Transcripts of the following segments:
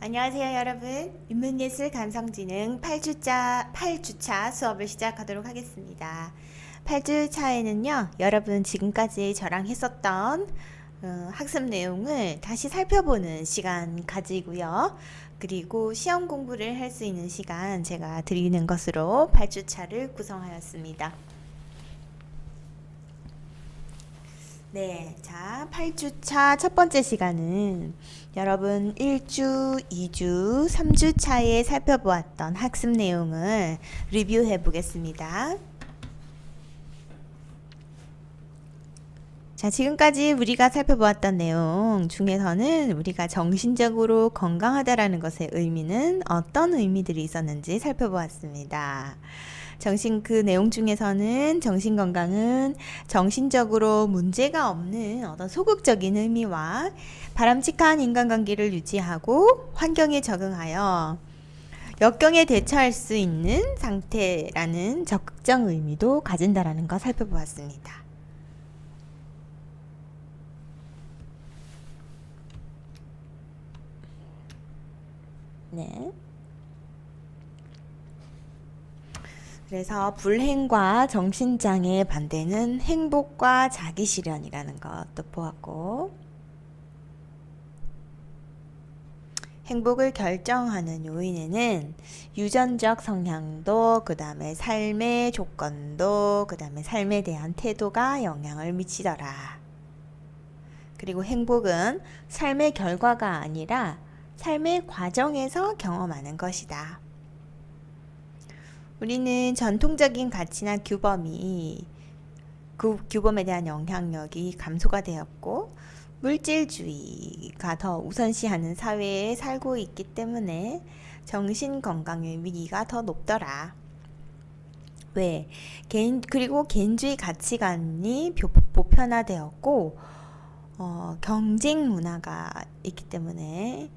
안녕하세요, 여러분. 인문예술 감성지능 8주차 수업을 시작하도록 하겠습니다. 8주차에는요, 여러분 지금까지 저랑 했었던 학습 내용을 다시 살펴보는 시간 가지고요. 그리고 시험 공부를 할 수 있는 시간 제가 드리는 것으로 8주차를 구성하였습니다. 네, 자, 8주차 첫 번째 시간은 여러분 1주, 2주, 3주차에 살펴보았던 학습 내용을 리뷰해 보겠습니다. 자, 지금까지 우리가 살펴보았던 내용 중에서는 우리가 정신적으로 건강하다라는 것의 의미는 어떤 의미들이 있었는지 살펴보았습니다. 그 내용 중에서는 정신 건강은 정신적으로 문제가 없는 어떤 소극적인 의미와 바람직한 인간관계를 유지하고 환경에 적응하여 역경에 대처할 수 있는 상태라는 적극적 의미도 가진다라는 거 살펴보았습니다. 네. 그래서 불행과 정신장애의 반대는 행복과 자기실현이라는 것도 보았고, 행복을 결정하는 요인에는 유전적 성향도, 그 다음에 삶의 조건도, 그 다음에 삶에 대한 태도가 영향을 미치더라. 그리고 행복은 삶의 결과가 아니라 삶의 과정에서 경험하는 것이다. 우리는 전통적인 가치나 규범에 대한 영향력이 감소가 되었고 물질주의가 더 우선시하는 사회에 살고 있기 때문에 정신건강의 위기가 더 높더라. 왜? 그리고 개인주의 가치관이 보편화되었고 경쟁 문화가 있기 때문에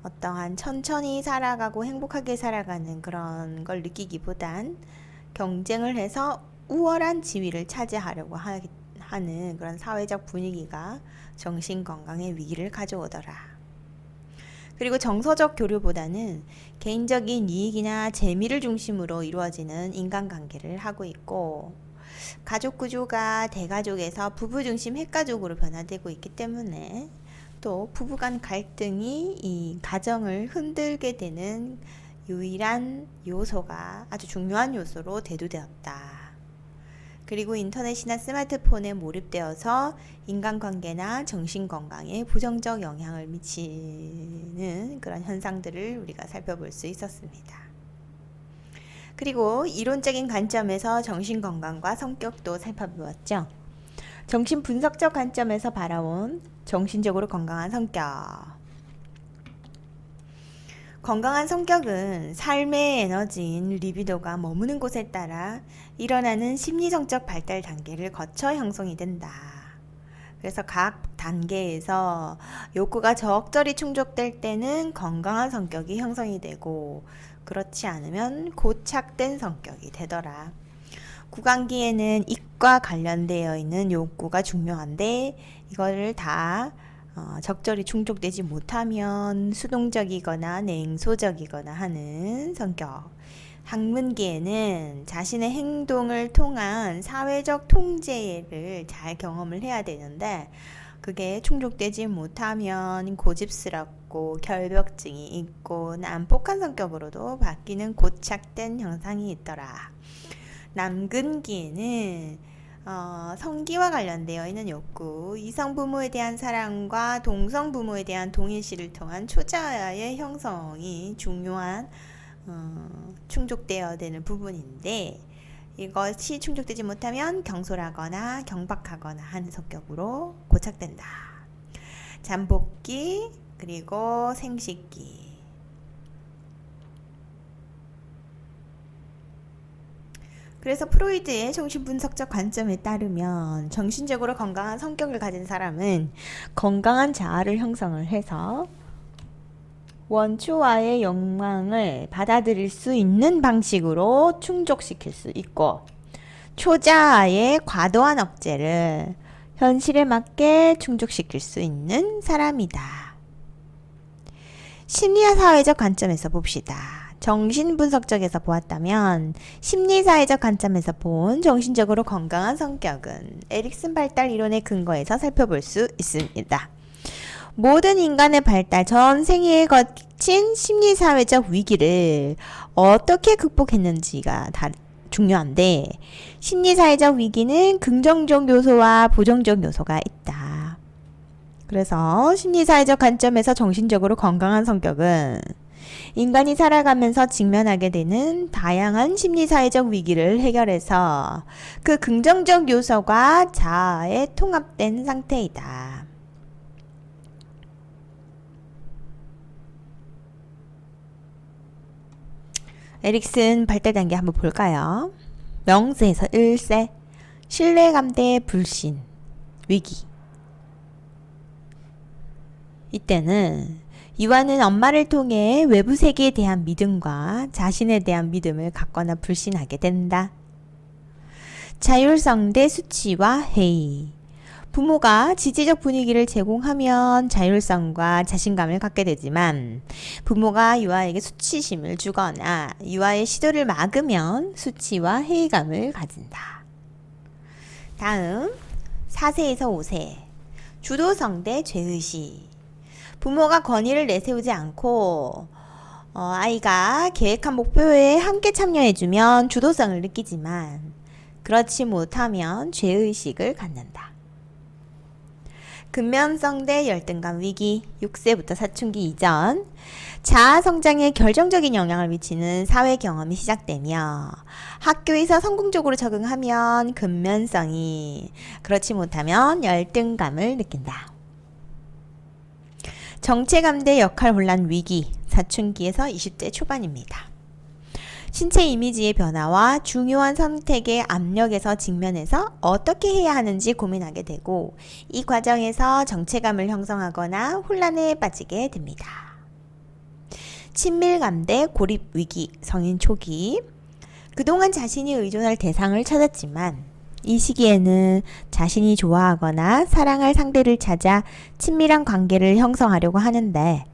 어떠한 천천히 살아가고 행복하게 살아가는 그런 걸 느끼기보단 경쟁을 해서 우월한 지위를 차지하려고 하는 그런 사회적 분위기가 정신건강의 위기를 가져오더라. 그리고 정서적 교류보다는 개인적인 이익이나 재미를 중심으로 이루어지는 인간관계를 하고 있고 가족 구조가 대가족에서 부부 중심 핵가족으로 변화되고 있기 때문에 또 부부간 갈등이 이 가정을 흔들게 되는 유일한 요소가 아주 중요한 요소로 대두되었다. 그리고 인터넷이나 스마트폰에 몰입되어서 인간관계나 정신건강에 부정적 영향을 미치는 그런 현상들을 우리가 살펴볼 수 있었습니다. 그리고 이론적인 관점에서 정신건강과 성격도 살펴보았죠. 정신분석적 관점에서 바라온 정신적으로 건강한 성격. 건강한 성격은 삶의 에너지인 리비도가 머무는 곳에 따라 일어나는 심리성적 발달 단계를 거쳐 형성이 된다. 그래서 각 단계에서 욕구가 적절히 충족될 때는 건강한 성격이 형성이 되고 그렇지 않으면 고착된 성격이 되더라. 구강기에는 입과 관련되어 있는 욕구가 중요한데 이거를 다 적절히 충족되지 못하면 수동적이거나 냉소적이거나 하는 성격. 학문기에는 자신의 행동을 통한 사회적 통제를 잘 경험을 해야 되는데 그게 충족되지 못하면 고집스럽고 결벽증이 있고 난폭한 성격으로도 바뀌는 고착된 형상이 있더라. 남근기에는 성기와 관련되어 있는 욕구, 이성 부모에 대한 사랑과 동성 부모에 대한 동일시를 통한 초자아의 형성이 중요한 충족되어야 되는 부분인데 이것이 충족되지 못하면 경솔하거나 경박하거나 하는 성격으로 고착된다. 잠복기 그리고 생식기. 그래서 프로이드의 정신분석적 관점에 따르면 정신적으로 건강한 성격을 가진 사람은 건강한 자아를 형성을 해서 원초와의 욕망을 받아들일 수 있는 방식으로 충족시킬 수 있고 초자아의 과도한 억제를 현실에 맞게 충족시킬 수 있는 사람이다. 심리와 사회적 관점에서 봅시다. 정신분석적에서 보았다면 심리사회적 관점에서 본 정신적으로 건강한 성격은 에릭슨 발달 이론의 근거에서 살펴볼 수 있습니다. 모든 인간의 발달 전 생애에 거친 심리사회적 위기를 어떻게 극복했는지가 중요한데 심리사회적 위기는 긍정적 요소와 부정적 요소가 있다. 그래서 심리사회적 관점에서 정신적으로 건강한 성격은 인간이 살아가면서 직면하게 되는 다양한 심리사회적 위기를 해결해서 그 긍정적 요소가 자아에 통합된 상태이다. 에릭슨 발달 단계 한번 볼까요? 명세에서 1세, 신뢰감 대 불신, 위기. 이때는 유아는 엄마를 통해 외부 세계에 대한 믿음과 자신에 대한 믿음을 갖거나 불신하게 된다. 자율성 대 수치와 회의. 부모가 지지적 분위기를 제공하면 자율성과 자신감을 갖게 되지만 부모가 유아에게 수치심을 주거나 유아의 시도를 막으면 수치와 회의감을 가진다. 다음 4세에서 5세 주도성 대 죄의식. 부모가 권위를 내세우지 않고 아이가 계획한 목표에 함께 참여해주면 주도성을 느끼지만 그렇지 못하면 죄의식을 갖는다. 근면성 대 열등감 위기. 6세부터 사춘기 이전 자아 성장에 결정적인 영향을 미치는 사회 경험이 시작되며 학교에서 성공적으로 적응하면 근면성이, 그렇지 못하면 열등감을 느낀다. 정체감 대 역할 혼란 위기. 사춘기에서 20대 초반입니다. 신체 이미지의 변화와 중요한 선택의 압력에서 직면해서 어떻게 해야 하는지 고민하게 되고 이 과정에서 정체감을 형성하거나 혼란에 빠지게 됩니다. 친밀감 대 고립 위기. 성인 초기. 그동안 자신이 의존할 대상을 찾았지만 이 시기에는 자신이 좋아하거나 사랑할 상대를 찾아 친밀한 관계를 형성하려고 하는데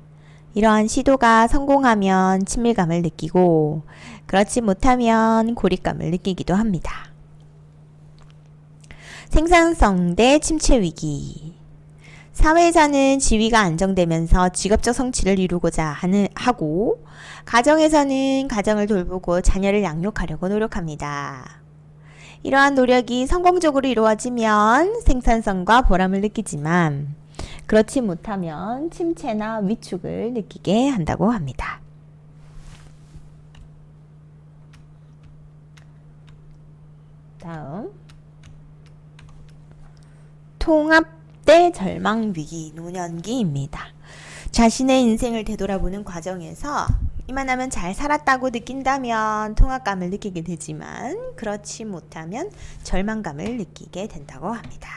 이러한 시도가 성공하면 친밀감을 느끼고 그렇지 못하면 고립감을 느끼기도 합니다. 생산성 대 침체 위기. 사회에서는 지위가 안정되면서 직업적 성취를 이루고자 하고 가정에서는 가정을 돌보고 자녀를 양육하려고 노력합니다. 이러한 노력이 성공적으로 이루어지면 생산성과 보람을 느끼지만 그렇지 못하면 침체나 위축을 느끼게 한다고 합니다. 다음 통합 대 절망 위기. 노년기입니다. 자신의 인생을 되돌아보는 과정에서 이만하면 잘 살았다고 느낀다면 통합감을 느끼게 되지만 그렇지 못하면 절망감을 느끼게 된다고 합니다.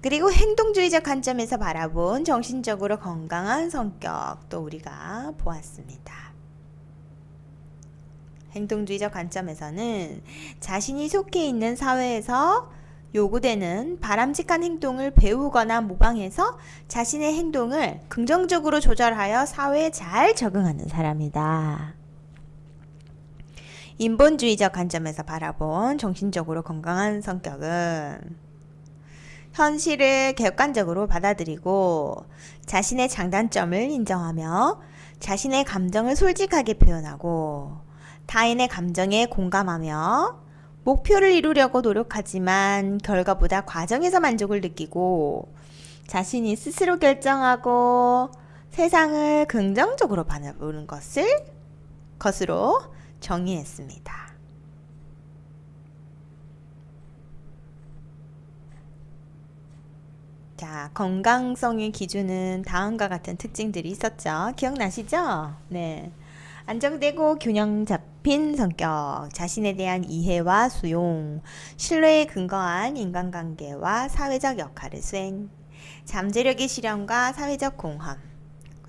그리고 행동주의적 관점에서 바라본 정신적으로 건강한 성격도 우리가 보았습니다. 행동주의적 관점에서는 자신이 속해 있는 사회에서 요구되는 바람직한 행동을 배우거나 모방해서 자신의 행동을 긍정적으로 조절하여 사회에 잘 적응하는 사람이다. 인본주의적 관점에서 바라본 정신적으로 건강한 성격은 현실을 객관적으로 받아들이고 자신의 장단점을 인정하며 자신의 감정을 솔직하게 표현하고 타인의 감정에 공감하며 목표를 이루려고 노력하지만 결과보다 과정에서 만족을 느끼고 자신이 스스로 결정하고 세상을 긍정적으로 바라보는 것으로 정의했습니다. 자, 건강성의 기준은 다음과 같은 특징들이 있었죠. 기억나시죠? 네. 안정되고 균형 잡힌 성격, 자신에 대한 이해와 수용, 신뢰에 근거한 인간관계와 사회적 역할을 수행, 잠재력의 실현과 사회적 공헌과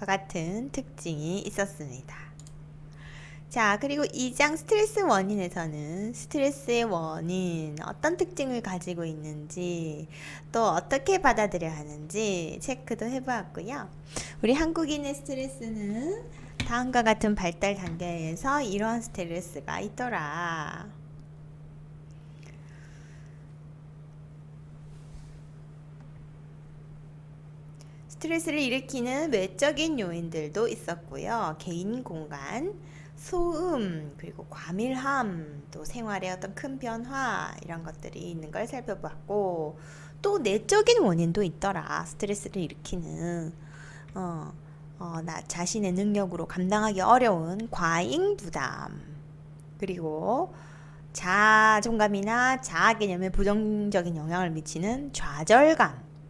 같은 특징이 있었습니다. 자, 그리고 2장 스트레스 원인에서는 스트레스의 원인, 어떤 특징을 가지고 있는지, 또 어떻게 받아들여야 하는지 체크도 해보았고요. 우리 한국인의 스트레스는 다음과 같은 발달 단계에서 이러한 스트레스가 있더라. 스트레스를 일으키는 외적인 요인들도 있었고요. 개인 공간, 소음, 그리고 과밀함, 또 생활의 어떤 큰 변화 이런 것들이 있는 걸 살펴봤고, 또 내적인 원인도 있더라. 스트레스를 일으키는 나 자신의 능력으로 감당하기 어려운 과잉 부담, 그리고 자존감이나 자아 개념에 부정적인 영향을 미치는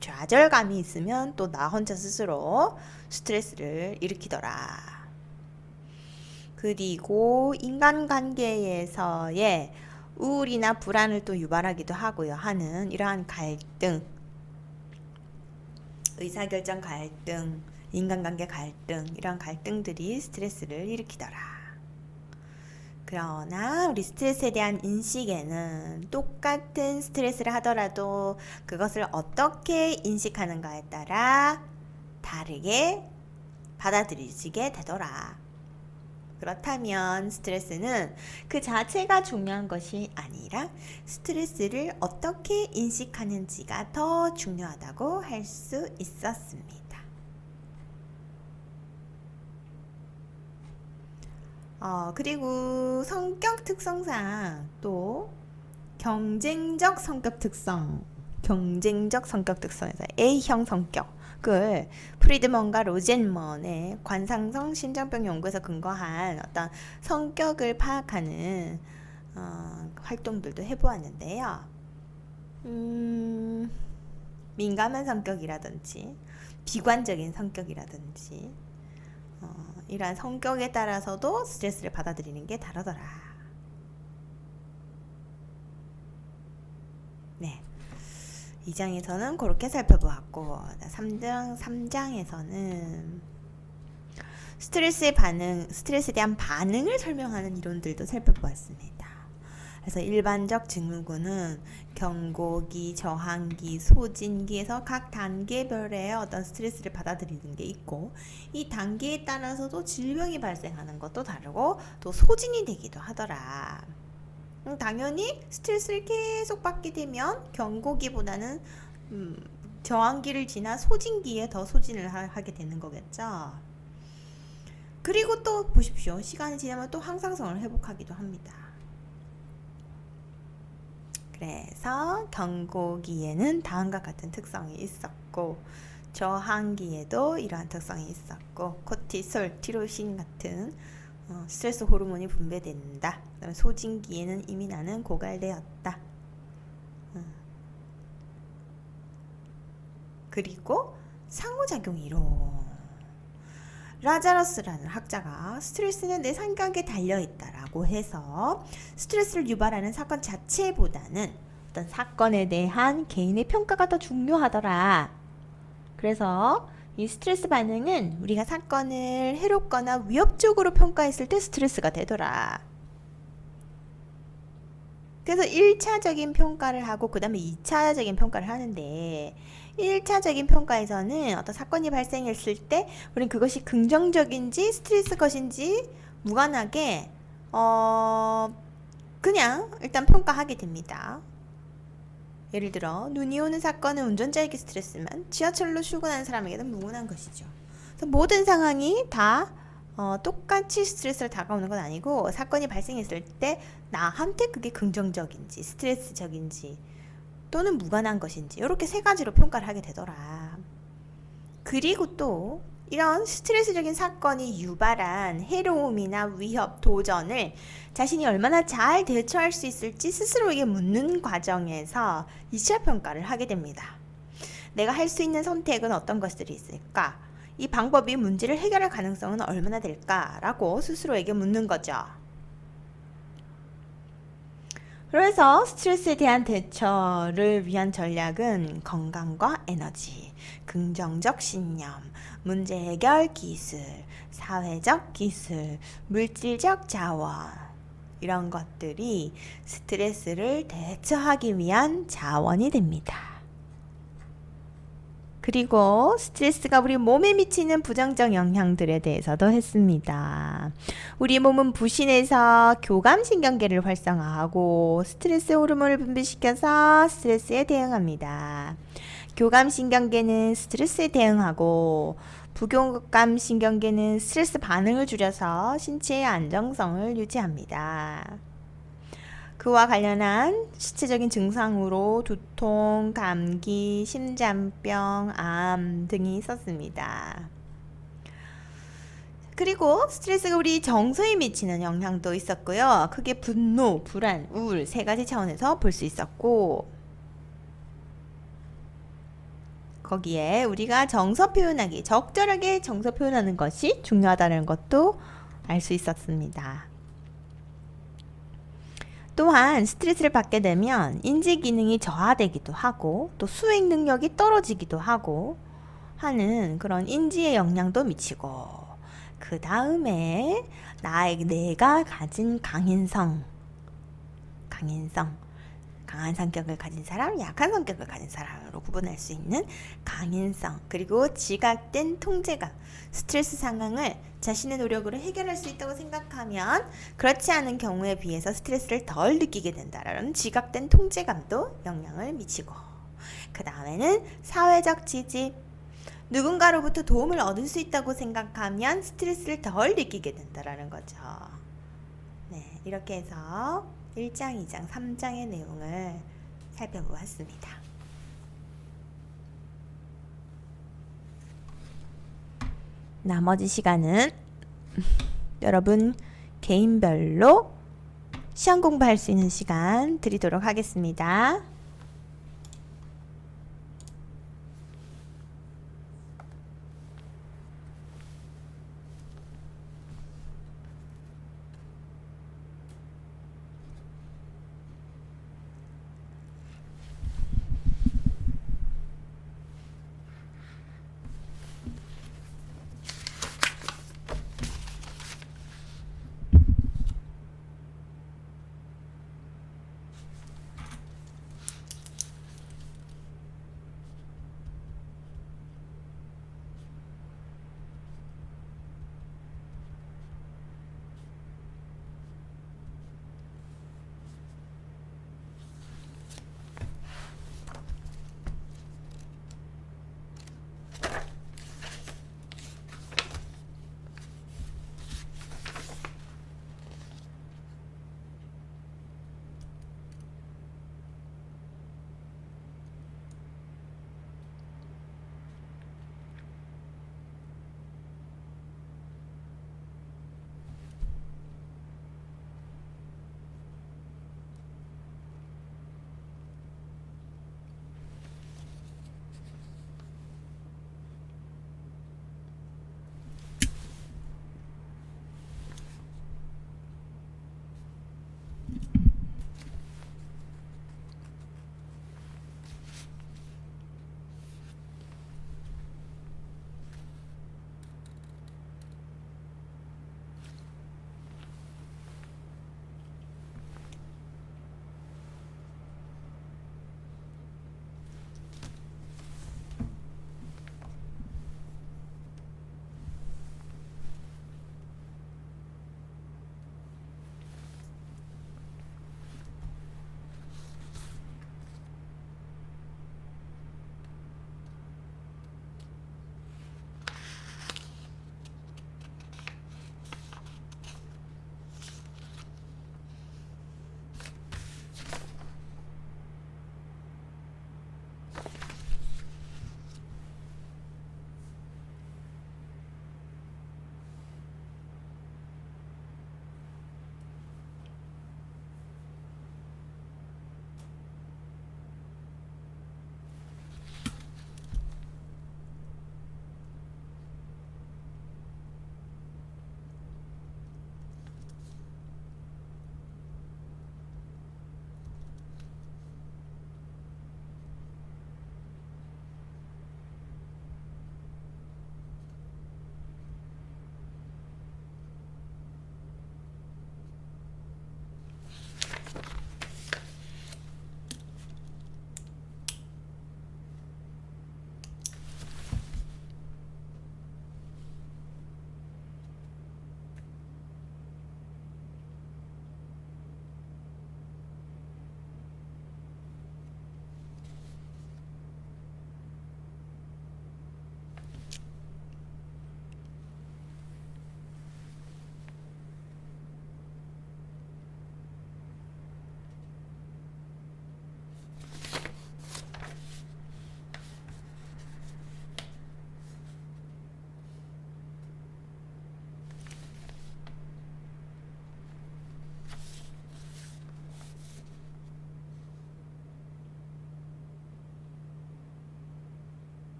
좌절감이 있으면 또 나 혼자 스스로 스트레스를 일으키더라. 그리고 인간관계에서의 우울이나 불안을 또 유발하기도 하고요. 하는 이러한 갈등, 의사결정 갈등, 인간관계 갈등, 이러한 갈등들이 스트레스를 일으키더라. 그러나 우리 스트레스에 대한 인식에는 똑같은 스트레스를 하더라도 그것을 어떻게 인식하는가에 따라 다르게 받아들이게 되더라. 그렇다면 스트레스는 그 자체가 중요한 것이 아니라 스트레스를 어떻게 인식하는지가 더 중요하다고 할 수 있었습니다. 그리고 성격 특성상 또 경쟁적 성격 특성에서 A형 성격을 프리드먼과 로젠먼의 관상성 심장병 연구에서 근거한 어떤 성격을 파악하는 활동들도 해보았는데요. 민감한 성격이라든지 비관적인 성격이라든지 이러한 성격에 따라서도 스트레스를 받아들이는 게 다르더라. 네. 2장에서는 그렇게 살펴보았고 3장에서는 스트레스에 대한 반응을 설명하는 이론들도 살펴보았습니다. 그래서 일반적 증후군은 경고기, 저항기, 소진기에서 각 단계별의 어떤 스트레스를 받아들이는 게 있고 이 단계에 따라서도 질병이 발생하는 것도 다르고 또 소진이 되기도 하더라. 당연히 스트레스를 계속 받게 되면 경고기보다는 저항기를 지나 소진기에 더 소진을 하게 되는 거겠죠. 그리고 또 보십시오. 시간이 지나면 또 항상성을 회복하기도 합니다. 그래서 경고기에는 다음과 같은 특성이 있었고 저항기에도 이러한 특성이 있었고 코티솔, 티로신 같은 스트레스 호르몬이 분비된다. 그다음에 소진기에는 이미 나는 고갈되었다. 그리고 상호작용 이론. 라자러스라는 학자가 스트레스는 내 생각에 달려있다라고 해서 스트레스를 유발하는 사건 자체보다는 어떤 사건에 대한 개인의 평가가 더 중요하더라. 그래서 이 스트레스 반응은 우리가 사건을 해롭거나 위협적으로 평가했을 때 스트레스가 되더라. 그래서 1차적인 평가를 하고 그 다음에 2차적인 평가를 하는데 1차적인 평가에서는 어떤 사건이 발생했을 때 우리는 그것이 긍정적인지 스트레스 것인지 무관하게 그냥 일단 평가하게 됩니다. 예를 들어 눈이 오는 사건은 운전자에게 스트레스만 지하철로 출근하는 사람에게는 무관한 것이죠. 그래서 모든 상황이 다 똑같이 스트레스를 다가오는 건 아니고 사건이 발생했을 때 나한테 그게 긍정적인지 스트레스적인지 또는 무관한 것인지 이렇게 세 가지로 평가를 하게 되더라. 그리고 또 이런 스트레스적인 사건이 유발한 해로움이나 위협, 도전을 자신이 얼마나 잘 대처할 수 있을지 스스로에게 묻는 과정에서 2차 평가를 하게 됩니다. 내가 할 수 있는 선택은 어떤 것들이 있을까? 이 방법이 문제를 해결할 가능성은 얼마나 될까라고 스스로에게 묻는 거죠. 그래서 스트레스에 대한 대처를 위한 전략은 건강과 에너지, 긍정적 신념, 문제 해결 기술, 사회적 기술, 물질적 자원, 이런 것들이 스트레스를 대처하기 위한 자원이 됩니다. 그리고 스트레스가 우리 몸에 미치는 부정적 영향들에 대해서도 했습니다. 우리 몸은 부신해서 교감신경계를 활성화하고 스트레스 호르몬을 분비시켜서 스트레스에 대응합니다. 교감신경계는 스트레스에 대응하고 부교감신경계는 스트레스 반응을 줄여서 신체의 안정성을 유지합니다. 그와 관련한 신체적인 증상으로 두통, 감기, 심장병, 암 등이 있었습니다. 그리고 스트레스가 우리 정서에 미치는 영향도 있었고요. 크게 분노, 불안, 우울 세 가지 차원에서 볼 수 있었고, 거기에 우리가 정서 표현하기, 적절하게 정서 표현하는 것이 중요하다는 것도 알 수 있었습니다. 또한 스트레스를 받게 되면 인지 기능이 저하되기도 하고 또 수행 능력이 떨어지기도 하고 하는 그런 인지에 영향도 미치고, 그 다음에 내가 가진 강한 성격을 가진 사람, 약한 성격을 가진 사람으로 구분할 수 있는 강인성, 그리고 지각된 통제감. 스트레스 상황을 자신의 노력으로 해결할 수 있다고 생각하면 그렇지 않은 경우에 비해서 스트레스를 덜 느끼게 된다라는 지각된 통제감도 영향을 미치고, 그 다음에는 사회적 지지. 누군가로부터 도움을 얻을 수 있다고 생각하면 스트레스를 덜 느끼게 된다라는 거죠. 네, 이렇게 해서 1장, 2장, 3장의 내용을 살펴보았습니다. 나머지 시간은 여러분 개인별로 시험 공부할 수 있는 시간 드리도록 하겠습니다.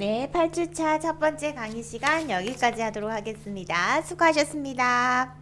네, 8주차 첫 번째 강의 시간 여기까지 하도록 하겠습니다. 수고하셨습니다.